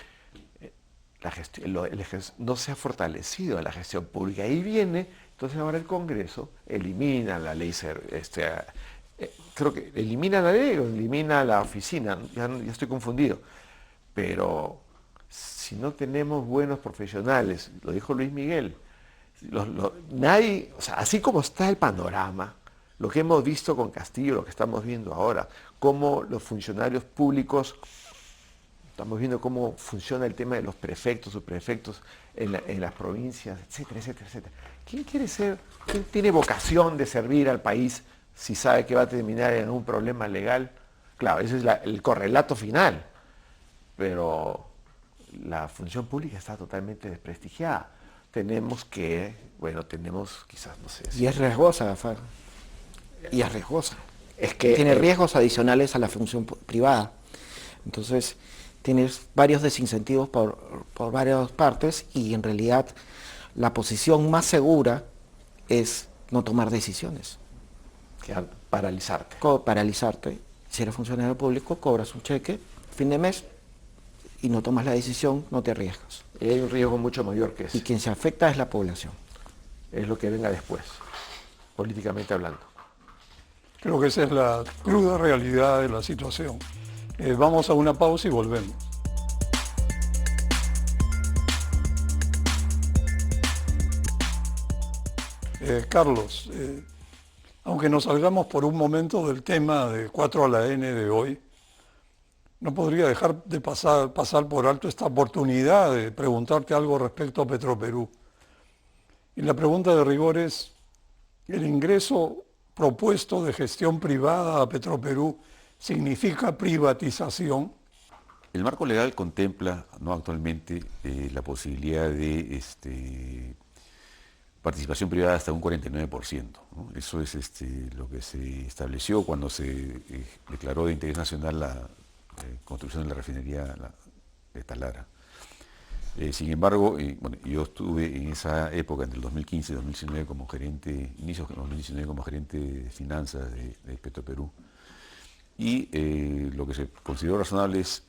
no se ha fortalecido la gestión pública. Ahí viene, entonces ahora el Congreso elimina la ley, creo que elimina la ley o elimina la oficina, ya estoy confundido. Pero si no tenemos buenos profesionales, lo dijo Luis Miguel, nadie, o sea, así como está el panorama, lo que hemos visto con Castillo, lo que estamos viendo ahora, cómo los funcionarios públicos, estamos viendo cómo funciona el tema de los prefectos, subprefectos en las provincias, etcétera, etcétera, etcétera. ¿Quién tiene vocación de servir al país si sabe que va a terminar en un problema legal? Claro, ese es el correlato final, pero la función pública está totalmente desprestigiada. Tenemos quizás, no sé. Y es riesgosa, Gafar. Y es riesgosa. Es que tiene riesgos adicionales a la función privada. Entonces, tienes varios desincentivos por varias partes y en realidad la posición más segura es no tomar decisiones. Paralizarte. Paralizarte. Si eres funcionario público, cobras un cheque, fin de mes, y no tomas la decisión, no te arriesgas. Y hay un riesgo mucho mayor que ese. Y quien se afecta es la población. Es lo que venga después, políticamente hablando. Creo que esa es la cruda realidad de la situación. Vamos a una pausa y volvemos. Carlos, aunque nos salgamos por un momento del tema de 4 a la N de hoy, no podría dejar de pasar por alto esta oportunidad de preguntarte algo respecto a Petroperú. Y la pregunta de rigor es, ¿el ingreso propuesto de gestión privada a Petroperú significa privatización? El marco legal contempla, ¿no?, actualmente la posibilidad de participación privada hasta un 49%, ¿no? Eso es lo que se estableció cuando se declaró de interés nacional la construcción de la refinería de Talara. Sin embargo, bueno, yo estuve en esa época, entre el 2015 y 2019, como gerente, inicios de 2019 como gerente de finanzas de Petroperú, y lo que se consideró razonable es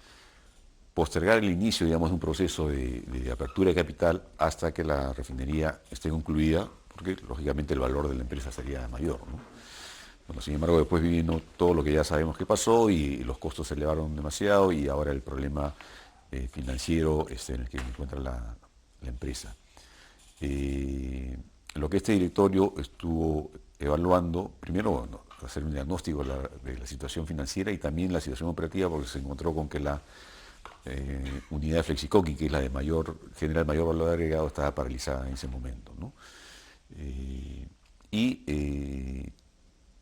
postergar el inicio, digamos, de un proceso de apertura de capital hasta que la refinería esté concluida, porque lógicamente el valor de la empresa sería mayor, ¿no? Bueno, sin embargo, después vino todo lo que ya sabemos que pasó y los costos se elevaron demasiado y ahora el problema financiero en el que se encuentra la empresa. Lo que este directorio estuvo evaluando, primero, bueno, hacer un diagnóstico de la situación financiera y también la situación operativa, porque se encontró con que la unidad de Flexicoqui, que es la de genera el mayor valor agregado, estaba paralizada en ese momento, ¿no?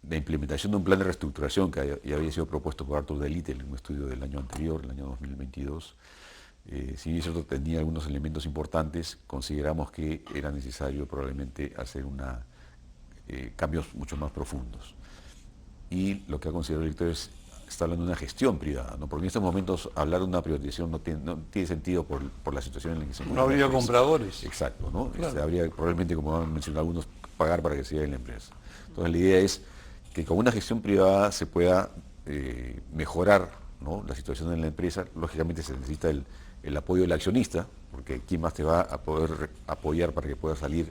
La implementación de un plan de reestructuración que ya había sido propuesto por Arthur Delite en un estudio del año anterior, el año 2022, si bien cierto tenía algunos elementos importantes, consideramos que era necesario probablemente hacer cambios mucho más profundos. Y lo que ha considerado el director está hablando de una gestión privada, ¿no? Porque en estos momentos hablar de una privatización no tiene sentido por la situación en la que se encuentra. No habría compradores. Exacto, ¿no? Claro. Habría probablemente, como han mencionado algunos, pagar para que se lleve la empresa. Entonces la idea es que con una gestión privada se pueda mejorar, ¿no?, la situación en la empresa. Lógicamente se necesita el apoyo del accionista, porque ¿quién más te va a poder apoyar para que pueda salir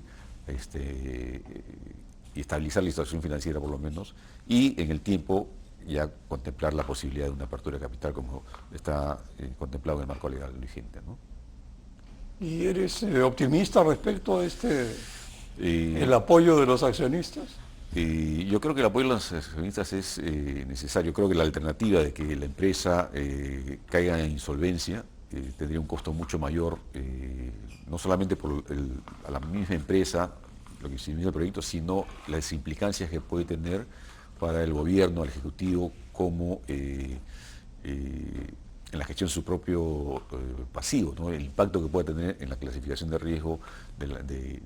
y estabilizar la situación financiera por lo menos? Y en el tiempo ya contemplar la posibilidad de una apertura de capital como está contemplado en el marco legal vigente, ¿no? ¿Y eres optimista respecto a el apoyo de los accionistas? Yo creo que el apoyo de los accionistas es necesario. Creo que la alternativa de que la empresa caiga en insolvencia tendría un costo mucho mayor, no solamente a la misma empresa, lo que significa el proyecto, sino las implicancias que puede tener para el gobierno, al Ejecutivo, como en la gestión de su propio pasivo, ¿no? El impacto que puede tener en la clasificación de riesgo del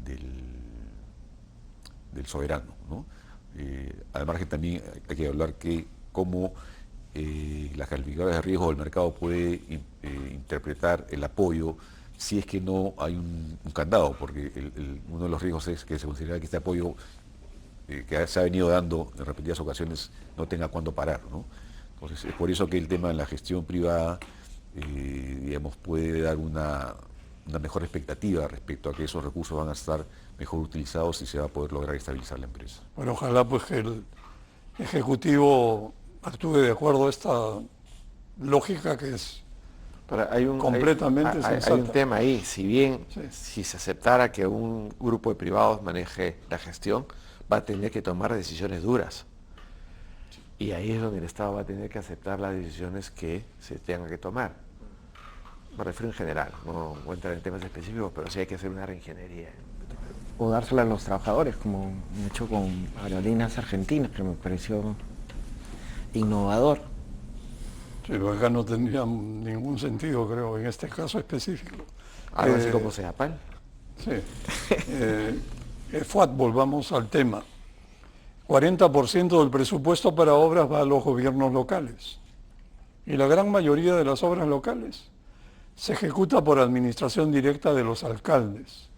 soberano, ¿no? Además que también hay que hablar que cómo las calificadoras de riesgo del mercado puede interpretar el apoyo si es que no hay un candado, porque uno de los riesgos es que se considera que este apoyo que se ha venido dando en repetidas ocasiones no tenga cuándo parar, ¿no? Entonces es por eso que el tema de la gestión privada digamos, puede dar una mejor expectativa respecto a que esos recursos van a estar mejor utilizados y se va a poder lograr estabilizar la empresa. Bueno, ojalá pues que el Ejecutivo actúe de acuerdo a esta lógica que es completamente sensata. Hay un tema ahí, si bien Sí. si se aceptara que un grupo de privados maneje la gestión, va a tener que tomar decisiones duras. Y ahí es donde el Estado va a tener que aceptar las decisiones que se tengan que tomar. Me refiero en general, no voy a entrar en temas específicos, pero sí hay que hacer una reingeniería. O dársela a los trabajadores, como han hecho con Aerolíneas Argentinas, que me pareció innovador. Sí, pero acá no tendría ningún sentido, creo, en este caso específico. Algo así como Seapal. Sí. FUAT, volvamos al tema. 40% del presupuesto para obras va a los gobiernos locales. Y la gran mayoría de las obras locales se ejecuta por administración directa de los alcaldes,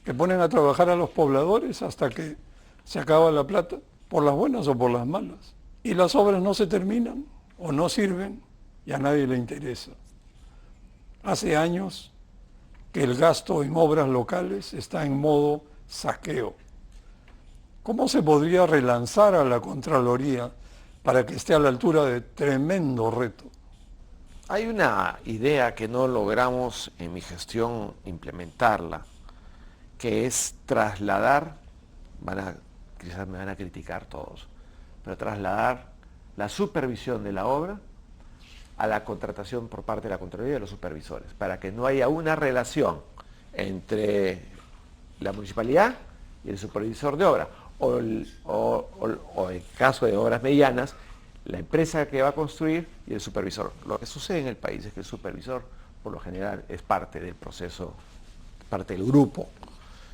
que ponen a trabajar a los pobladores hasta que se acaba la plata por las buenas o por las malas. Y las obras no se terminan o no sirven y a nadie le interesa. Hace años que el gasto en obras locales está en modo saqueo. ¿Cómo se podría relanzar a la Contraloría para que esté a la altura de tremendo reto? Hay una idea que no logramos en mi gestión implementarla, que es trasladar, quizás me van a criticar todos, pero trasladar la supervisión de la obra a la contratación por parte de la Contraloría y de los supervisores, para que no haya una relación entre la municipalidad y el supervisor de obra, o en caso de obras medianas, la empresa que va a construir y el supervisor. Lo que sucede en el país es que el supervisor, por lo general, es parte del proceso, parte del grupo.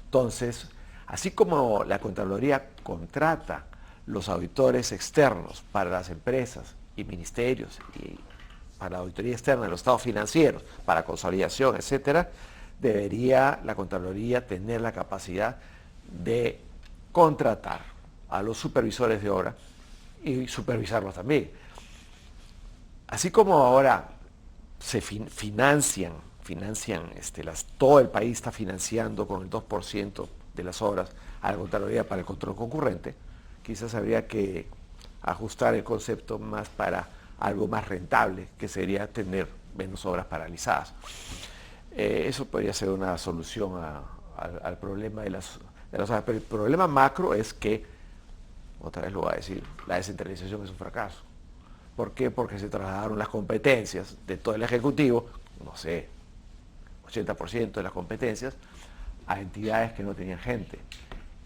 Entonces, así como la Contraloría contrata los auditores externos para las empresas y ministerios y para la auditoría externa de los estados financieros, para consolidación, etcétera, debería la Contraloría tener la capacidad de contratar a los supervisores de obra y supervisarlos también. Así como ahora se financian, todo el país está financiando con el 2% de las obras a la Contraloría para el control concurrente, quizás habría que ajustar el concepto más para algo más rentable, que sería tener menos obras paralizadas. Eso podría ser una solución al problema de las obras, pero el problema macro es que, otra vez lo voy a decir, la descentralización es un fracaso. ¿Por qué? Porque se trasladaron las competencias de todo el Ejecutivo, no sé, 80% de las competencias, a entidades que no tenían gente.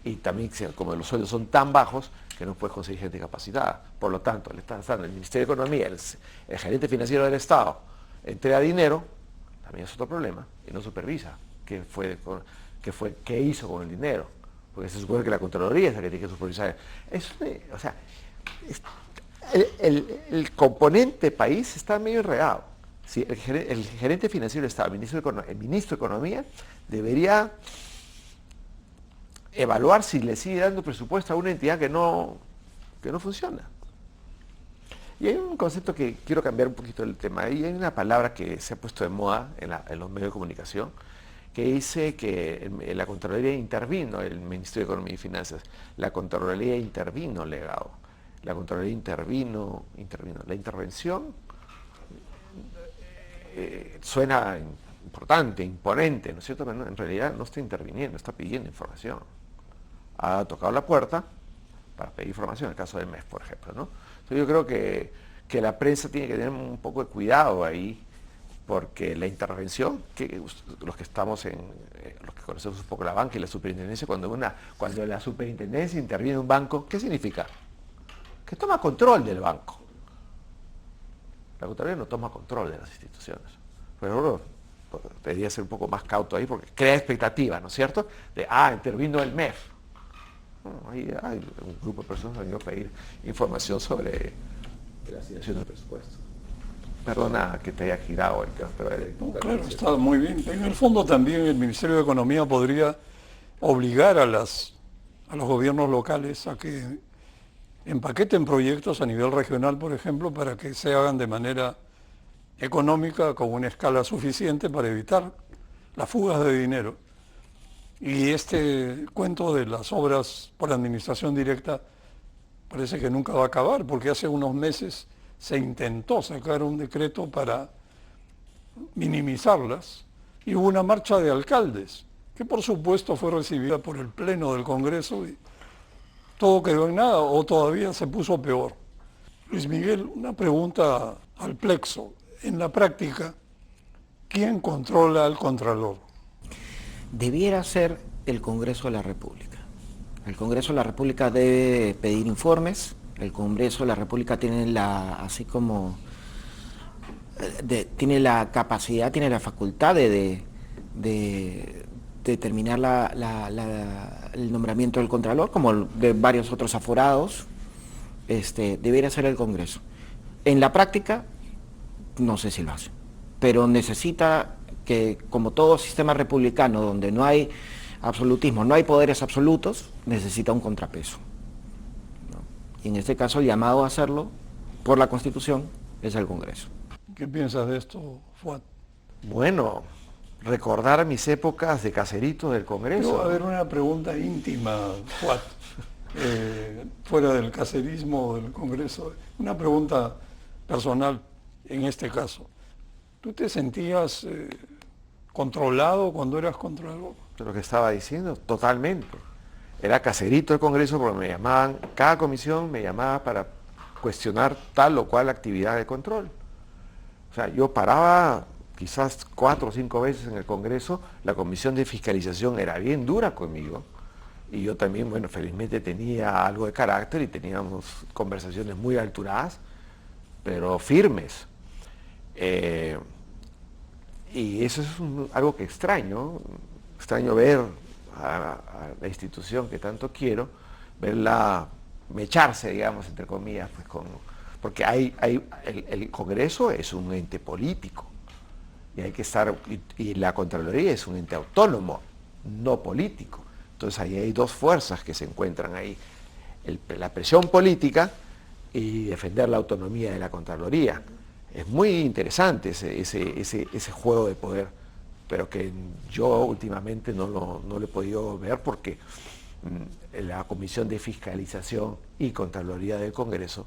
Y también, como los sueldos son tan bajos, que no puedes conseguir gente capacitada. Por lo tanto, el Ministerio de Economía, el gerente financiero del Estado, entrega dinero, también es otro problema, y no supervisa qué hizo con el dinero. Porque se supone que la Contraloría es la que tiene que supervisar. El componente país está medio enredado. Si el gerente financiero del Estado, el ministro de Economía, debería evaluar si le sigue dando presupuesto a una entidad que no funciona. Y hay un concepto que quiero cambiar un poquito del tema. Y hay una palabra que se ha puesto de moda en los medios de comunicación, que dice que la Contraloría intervino, el Ministerio de Economía y Finanzas. La Contraloría intervino, legado. La Contraloría intervino. La intervención suena importante, imponente, ¿no es cierto? Pero en realidad no está interviniendo, está pidiendo información. Ha tocado la puerta para pedir información, en el caso del MEF, por ejemplo, ¿no? Entonces yo creo que la prensa tiene que tener un poco de cuidado ahí, porque la intervención, que los que estamos los que conocemos un poco la banca y la superintendencia, cuando la superintendencia interviene en un banco, ¿qué significa? Que toma control del banco. La Contraloría no toma control de las instituciones. Pero debería ser un poco más cauto ahí, porque crea expectativas, ¿no es cierto? Intervino el MEF. Ahí hay un grupo de personas que han ido a pedir información sobre la asignación del presupuesto. Perdona que te haya girado el tema, pero claro, está muy bien. En el fondo también el Ministerio de Economía podría obligar a los gobiernos locales a que empaqueten proyectos a nivel regional, por ejemplo, para que se hagan de manera económica con una escala suficiente para evitar las fugas de dinero. Y este cuento de las obras por administración directa parece que nunca va a acabar, porque hace unos meses se intentó sacar un decreto para minimizarlas y hubo una marcha de alcaldes, que por supuesto fue recibida por el Pleno del Congreso y todo quedó en nada o todavía se puso peor. Luis Miguel, una pregunta al plexo. En la práctica, ¿quién controla al Contralor? Debiera ser el Congreso de la República. El Congreso de la República debe pedir informes. El Congreso de la República tiene tiene la capacidad, tiene la facultad de determinar el nombramiento del Contralor, como de varios otros aforados. Debería ser el Congreso. En la práctica, no sé si lo hace, pero necesita que, como todo sistema republicano donde no hay absolutismo, no hay poderes absolutos, necesita un contrapeso, ¿no? Y en este caso el llamado a hacerlo por la Constitución es el Congreso. ¿Qué piensas de esto, Fuad? Bueno, recordar mis épocas de caserito del Congreso. Quiero haber una pregunta íntima, Fuad, fuera del cacerismo del Congreso. Una pregunta personal en este caso. ¿Tú te sentías controlado cuando eras contralor? De lo que estaba diciendo, totalmente. Era caserito del Congreso porque me llamaban, cada comisión me llamaba para cuestionar tal o cual actividad de control. O sea, yo paraba quizás 4 o 5 veces en el Congreso, la comisión de fiscalización era bien dura conmigo, y yo también, bueno, felizmente tenía algo de carácter y teníamos conversaciones muy alturadas, pero firmes. Y eso es algo que extraño ver a la institución que tanto quiero, verla mecharse, digamos, entre comillas, pues porque el Congreso es un ente político y hay que estar, y la Contraloría es un ente autónomo, no político. Entonces ahí hay dos fuerzas que se encuentran ahí, la presión política y defender la autonomía de la Contraloría. Es muy interesante ese juego de poder, pero que yo últimamente no lo he podido ver porque la Comisión de Fiscalización y Contraloría del Congreso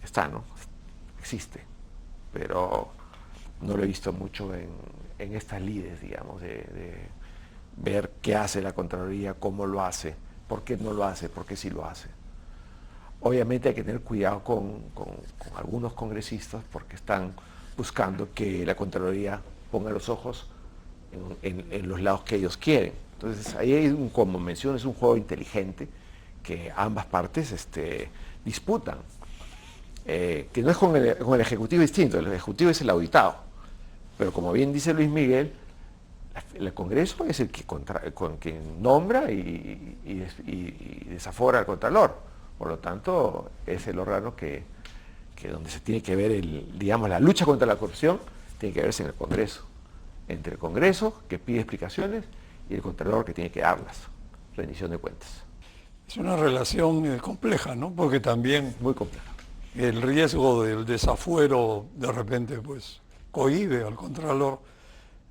está, ¿no? Existe, pero no lo he visto mucho en estas lides, digamos, de ver qué hace la Contraloría, cómo lo hace, por qué no lo hace, por qué sí lo hace. Obviamente hay que tener cuidado con algunos congresistas porque están buscando que la Contraloría ponga los ojos en los lados que ellos quieren. Entonces ahí hay, como mencionas, un juego inteligente que ambas partes disputan, que no es con el Ejecutivo distinto, el Ejecutivo es el auditado, pero como bien dice Luis Miguel, el Congreso es el que quien nombra y desafora al Contralor. Por lo tanto, es el órgano que donde se tiene que ver, digamos, la lucha contra la corrupción, tiene que verse en el Congreso. Entre el Congreso, que pide explicaciones, y el Contralor, que tiene que darlas. Rendición de cuentas. Es una relación compleja, ¿no? Porque también Muy compleja. el riesgo del desafuero de repente pues cohíbe al Contralor.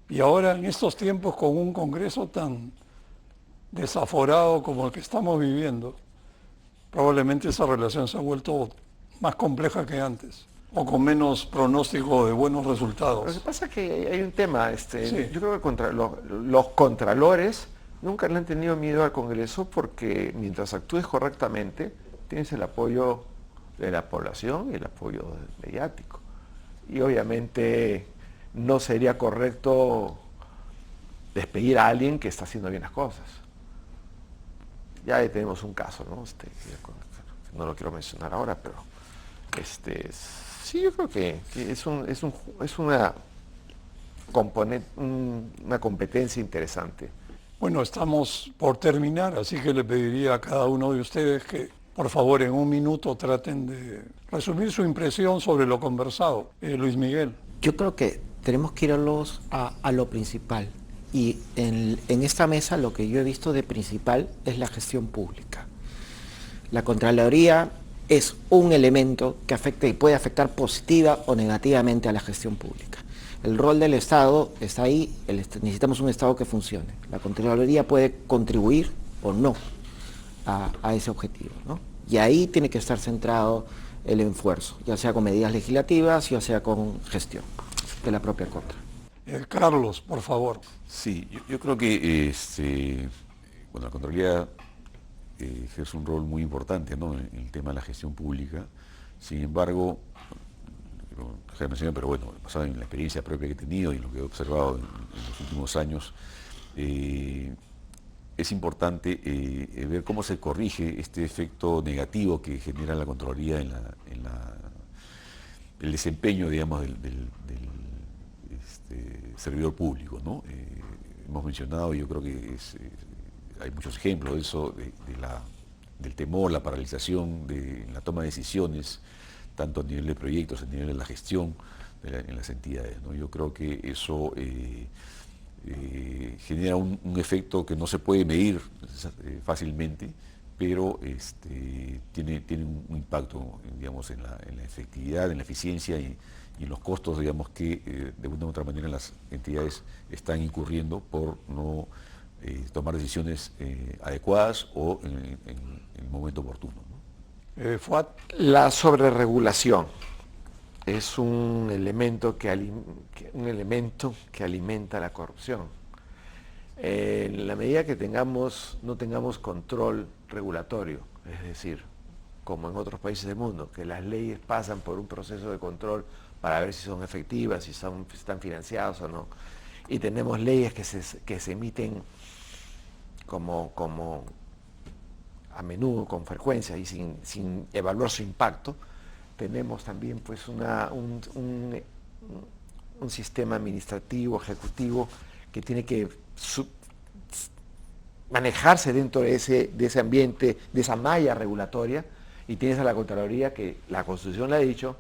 Y ahora en estos tiempos con un Congreso tan desaforado como el que estamos viviendo, probablemente esa relación se ha vuelto más compleja que antes, o con menos pronóstico de buenos resultados. Lo que pasa es que hay un tema, Sí. yo creo que los contralores nunca le han tenido miedo al Congreso porque mientras actúes correctamente, tienes el apoyo de la población y el apoyo mediático. Y obviamente no sería correcto despedir a alguien que está haciendo bien las cosas. Ya ahí tenemos un caso, ¿no? No lo quiero mencionar ahora, pero sí, yo creo que es una competencia interesante. Bueno, estamos por terminar, así que le pediría a cada uno de ustedes que, por favor, en un minuto traten de resumir su impresión sobre lo conversado. Luis Miguel. Yo creo que tenemos que irnos a lo principal. Y en esta mesa lo que yo he visto de principal es la gestión pública. La Contraloría es un elemento que afecta y puede afectar positiva o negativamente a la gestión pública. El rol del Estado está ahí, necesitamos un Estado que funcione. La Contraloría puede contribuir o no a ese objetivo, ¿no? Y ahí tiene que estar centrado el esfuerzo, ya sea con medidas legislativas, ya sea con gestión de la propia Contra. Carlos, por favor. Sí, yo creo que bueno, la Contraloría ejerce un rol muy importante, ¿no?, en el tema de la gestión pública. Sin embargo, pero bueno, basado en la experiencia propia que he tenido y lo que he observado en los últimos años, es importante ver cómo se corrige este efecto negativo que genera la Contraloría en el desempeño, digamos, del servidor público, ¿no? Hemos mencionado, yo creo que hay muchos ejemplos de eso, del temor, la paralización de la toma de decisiones, tanto a nivel de proyectos, a nivel de la gestión en las entidades, ¿no? Yo creo que eso genera un efecto que no se puede medir fácilmente, pero tiene un impacto, digamos, en la efectividad, en la eficiencia y en los costos, digamos, que de una u otra manera las entidades están incurriendo por no tomar decisiones adecuadas o en el momento oportuno, ¿no? Fuad, La sobreregulación es un elemento que alimenta la corrupción. En la medida que no tengamos control regulatorio, es decir, como en otros países del mundo, que las leyes pasan por un proceso de control para ver si son efectivas, si están financiadas o no, y tenemos leyes que se emiten como a menudo, con frecuencia y sin evaluar su impacto, tenemos también pues un sistema administrativo, ejecutivo, que tiene que manejarse dentro de ese ambiente, de esa malla regulatoria, y tienes a la Contraloría que la Constitución le ha dicho,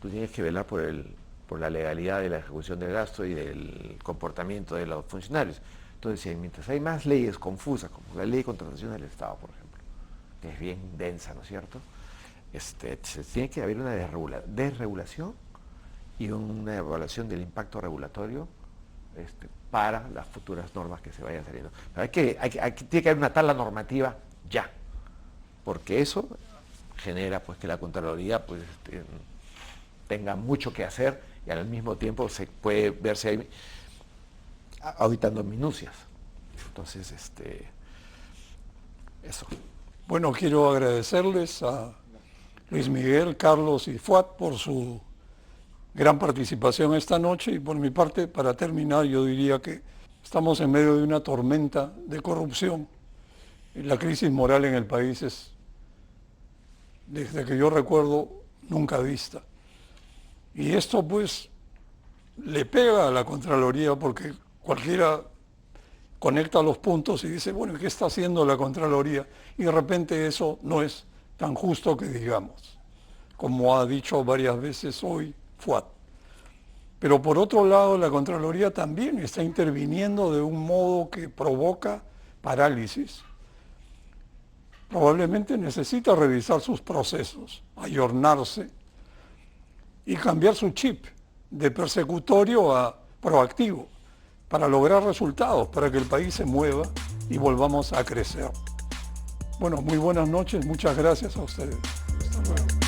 tú tienes que velar por la legalidad de la ejecución del gasto y del comportamiento de los funcionarios. Entonces, mientras hay más leyes confusas, como la ley de contratación del Estado, por ejemplo, que es bien densa, ¿no es cierto? Tiene que haber una desregulación y una evaluación del impacto regulatorio para las futuras normas que se vayan saliendo. Pero tiene que haber una tabla normativa ya, porque eso genera pues que la Contraloría pues tenga mucho que hacer y al mismo tiempo se puede verse ahí auditando minucias. Entonces, eso. bueno, quiero agradecerles a Luis Miguel, Carlos y Fuad por su gran participación esta noche, y por mi parte, para terminar, yo diría que estamos en medio de una tormenta de corrupción. La crisis moral en el país es, desde que yo recuerdo, nunca vista. Y esto pues le pega a la Contraloría, porque cualquiera conecta los puntos y dice, bueno, ¿qué está haciendo la Contraloría? Y de repente eso no es tan justo que digamos, como ha dicho varias veces hoy Fuad. Pero por otro lado, la Contraloría también está interviniendo de un modo que provoca parálisis. Probablemente necesita revisar sus procesos, ayornarse y cambiar su chip de persecutorio a proactivo para lograr resultados, para que el país se mueva y volvamos a crecer. Bueno, muy buenas noches, muchas gracias a ustedes. Hasta luego.